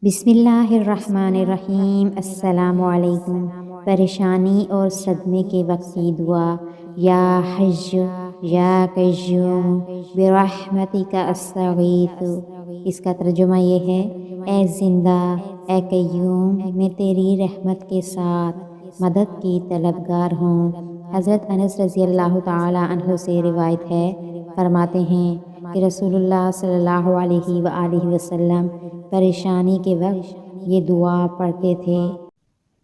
بسم اللہ الرحمن الرحیم۔ السلام علیکم۔ پریشانی اور صدمے کے وقت کی دعا۔ یا حی یا قیوم برحمتک استغیث۔ اس کا ترجمہ یہ ہے، اے زندہ، اے قیوم، میں تیری رحمت کے ساتھ مدد کی طلبگار ہوں۔ حضرت انس رضی اللہ تعالی عنہ سے روایت ہے، فرماتے ہیں کہ رسول اللہ صلی اللہ علیہ وآلہ وسلم پریشانی کے وقت یہ دعا پڑھتے تھے۔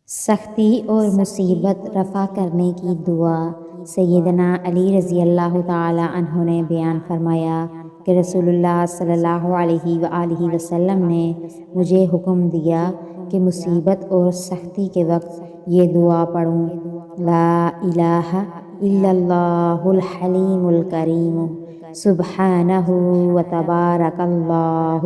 سختی اور مصیبت رفع کرنے کی دعا۔ سیدنا علی رضی اللہ تعالی عنہ نے بیان فرمایا کہ رسول اللہ صلی اللہ علیہ وآلہ وسلم نے مجھے حکم دیا کہ مصیبت اور سختی کے وقت یہ دعا پڑھوں، لا الہ الا اللہ الحلیم الکریم سبحانہ وتبارک اللہ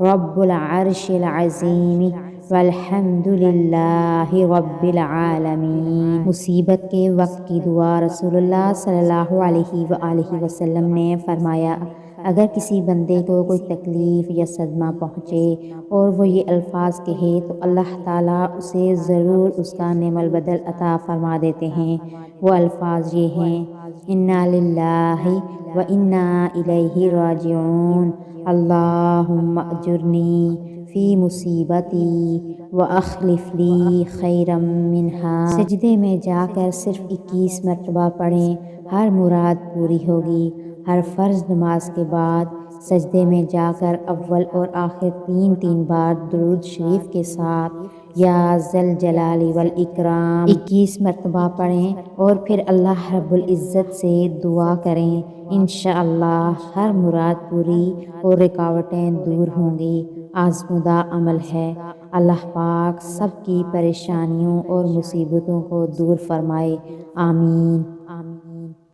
رب العرش العظیم والحمد للہ رب العالمین۔ مصیبت کے وقت کی دعا۔ رسول اللہ صلی اللہ علیہ وآلہ وسلم نے فرمایا، اگر کسی بندے کو کوئی تکلیف یا صدمہ پہنچے اور وہ یہ الفاظ کہے تو اللہ تعالیٰ اسے ضرور اس کا نعم البدل عطا فرما دیتے ہیں۔ وہ الفاظ یہ ہیں، انا للہ و انا الیہ راجعون، اللہم اجرنی فی مصیبتی واخلف لی خیرا منہا۔ سجدے میں جا کر صرف 21 مرتبہ پڑھیں، ہر مراد پوری ہوگی۔ ہر فرض نماز کے بعد سجدے میں جا کر اول اور آخر تین بار درود شریف کے ساتھ یا ذل جلال والاکرام 21 مرتبہ پڑھیں اور پھر اللہ رب العزت سے دعا کریں، انشاءاللہ ہر مراد پوری اور رکاوٹیں دور ہوں گی۔ آزمودہ عمل ہے۔ اللہ پاک سب کی پریشانیوں اور مصیبتوں کو دور فرمائے، آمین۔